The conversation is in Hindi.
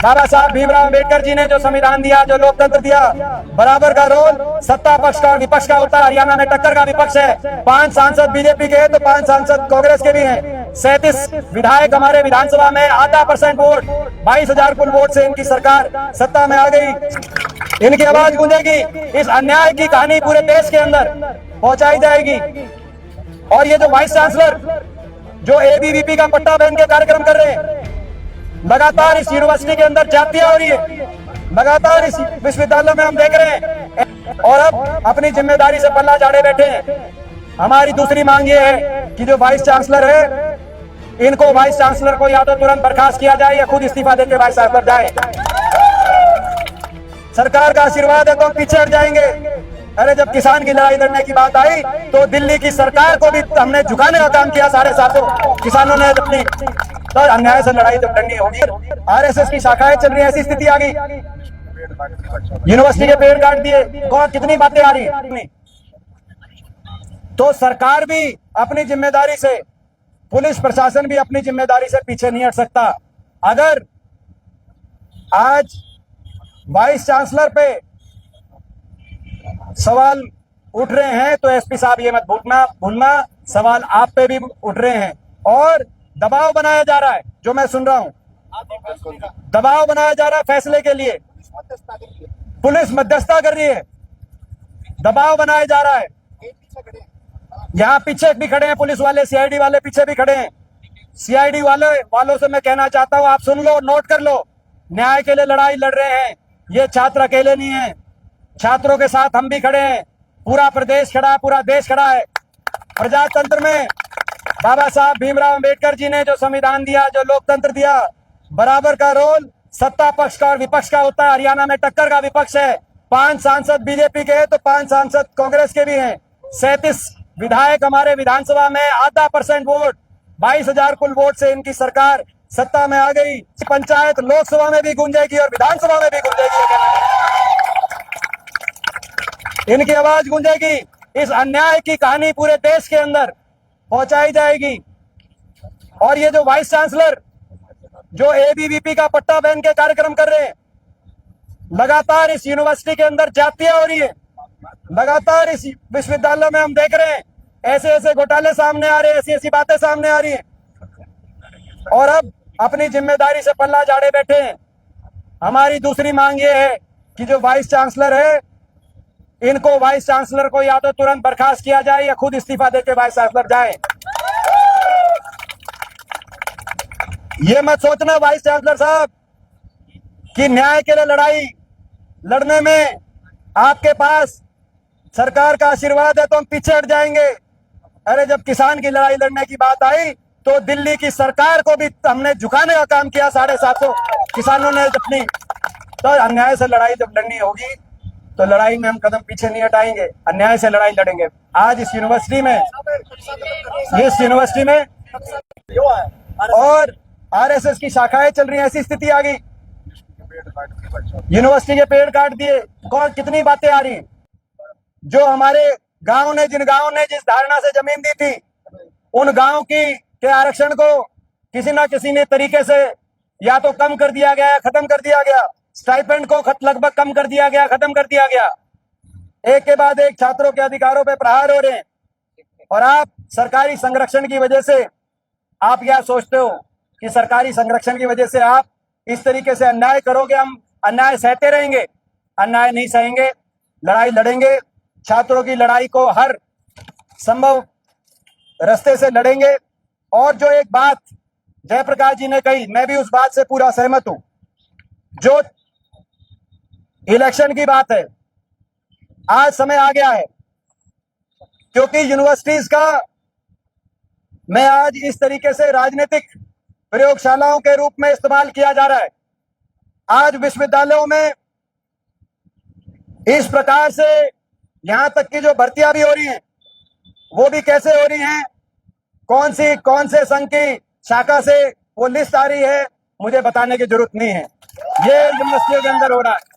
बाबा साहब भीमराव अम्बेडकर जी ने जो संविधान दिया, जो लोकतंत्र दिया, बराबर का रोल सत्ता पक्ष का और विपक्ष का होता है। हरियाणा में टक्कर का विपक्ष है। 5 सांसद बीजेपी के हैं तो 5 सांसद कांग्रेस के भी हैं। 37 विधायक हमारे विधानसभा में, आधा % वोट, 22,000 कुल वोट से इनकी सरकार सत्ता में आ गई। इनकी आवाज गूंजेगी। इस अन्याय की कहानी पूरे देश के अंदर पहुंचाई जाएगी। और ये जो वाइस चांसलर जो एबीवीपी का पट्टा पहन के कार्यक्रम कर रहे हैं, लगातार इस यूनिवर्सिटी के अंदर जातियां हो रही है, लगातार इस विश्वविद्यालय में हम देख रहे हैं। और अब अपनी जिम्मेदारी से पल्ला झाड़े बैठे हैं। हमारी दूसरी मांग ये है कि जो वाइस चांसलर है, इनको वाइस चांसलर को या तो तुरंत बर्खास्त किया जाए या खुद इस्तीफा देकर वाइस चांसलर जाए। सरकार का आशीर्वाद है तो हम पीछे हट जाएंगे। अरे जब किसान की लड़ाई लड़ने की बात आई तो दिल्ली की सरकार को भी हमने झुकाने का काम किया। 7.5 किसानों ने अपनी तो अन्याय से लड़ाई जब लड़नी होगी। आरएसएस की शाखाएं चल रही है, ऐसी स्थिति आ गई। यूनिवर्सिटी के पेड़ काट दिए, कितनी बातें आ रही। तो सरकार भी अपनी जिम्मेदारी से, पुलिस प्रशासन भी अपनी जिम्मेदारी से पीछे नहीं हट सकता। अगर आज वाइस चांसलर पे सवाल उठ रहे हैं तो एसपी साहब ये मत भूलना सवाल आप पे भी उठ रहे हैं और दबाव बनाया जा रहा है। जो मैं सुन रहा हूं, दबाव बनाया जा रहा है फैसले के लिए। पुलिस मध्यस्थता कर रही है, दबाव बनाया जा रहा है। यहाँ पीछे भी खड़े हैं पुलिस वाले, सीआईडी वाले पीछे भी खड़े हैं। सीआईडी वालों से मैं कहना चाहता हूं, आप सुन लो, नोट कर लो। न्याय के लिए लड़ाई लड़ रहे हैं। ये छात्र अकेले नहीं है, छात्रों के साथ हम भी खड़े हैं। पूरा प्रदेश खड़ा है, पूरा देश खड़ा है। प्रजातंत्र में बाबा साहब भीमराव अम्बेडकर जी ने जो संविधान दिया, जो लोकतंत्र दिया, बराबर का रोल सत्ता पक्ष का और विपक्ष का होता है। हरियाणा में टक्कर का विपक्ष है। 5 सांसद बीजेपी के हैं तो 5 सांसद कांग्रेस के भी हैं। 37 विधायक हमारे विधानसभा में, आधा % वोट, 22,000 कुल वोट से इनकी सरकार सत्ता में आ गई। पंचायत लोकसभा में भी गूंजेगी और विधानसभा में भी गूंजेगी। इनकी आवाज गूंजेगी। इस अन्याय की कहानी पूरे देश के अंदर पहुंचाई जाएगी। और ये जो वाइस चांसलर जो एबीवीपी का पट्टा पहन के कार्यक्रम कर रहे हैं, लगातार इस यूनिवर्सिटी के अंदर जातियां हो रही है, लगातार इस विश्वविद्यालय में हम देख रहे हैं। ऐसे घोटाले सामने आ रहे हैं, ऐसी बातें सामने आ रही हैं। और अब अपनी जिम्मेदारी से पल्ला झाड़े बैठे हैं। हमारी दूसरी मांग ये है कि जो वाइस चांसलर है, इनको वाइस चांसलर को या तो तुरंत बर्खास्त किया जाए या खुद इस्तीफा देकर वाइस चांसलर जाए। ये मत सोचना वाइस चांसलर साहब कि न्याय के लिए लड़ाई लड़ने में आपके पास सरकार का आशीर्वाद है तो हम पीछे हट जाएंगे। अरे जब किसान की लड़ाई लड़ने की बात आई तो दिल्ली की सरकार को भी हमने झुकाने का काम किया। 750 किसानों ने अपनी तो अन्याय से लड़ाई जब लड़नी होगी तो लड़ाई में हम कदम पीछे नहीं हटाएंगे, अन्याय से लड़ाई लड़ेंगे। आज इस यूनिवर्सिटी में और आरएसएस की शाखाएं चल रही हैं, ऐसी स्थिति आ गई। यूनिवर्सिटी के पेड़ काट दिए, कितनी बातें आ रही। जो हमारे गांव ने, जिन गांव ने जिस धारणा से जमीन दी थी, उन गांव के आरक्षण को किसी ना किसी तरीके से या तो कम कर दिया गया, खत्म कर दिया गया। स्टाइपेंड को लगभग कम कर दिया गया, खत्म कर दिया गया। एक के बाद एक छात्रों के अधिकारों पे प्रहार हो रहे हैं। और आप सरकारी संरक्षण की वजह से, आप क्या सोचते हो कि सरकारी संरक्षण की वजह से आप इस तरीके से अन्याय करोगे? हम अन्याय सहते रहेंगे? अन्याय नहीं सहेंगे, लड़ाई लड़ेंगे। छात्रों की लड़ाई को हर संभव रास्ते से लड़ेंगे। और जो एक बात जयप्रकाश जी ने कही, मैं भी उस बात से पूरा सहमत हूं। जो इलेक्शन की बात है, आज समय आ गया है, क्योंकि यूनिवर्सिटीज का मैं आज इस तरीके से राजनीतिक प्रयोगशालाओं के रूप में इस्तेमाल किया जा रहा है। आज विश्वविद्यालयों में इस प्रकार से यहां तक की जो भर्तियां भी हो रही हैं, वो भी कैसे हो रही हैं, कौन से संघ की शाखा से वो लिस्ट आ रही है, मुझे बताने की जरूरत नहीं है। ये यूनिवर्सिटी के अंदर हो रहा है।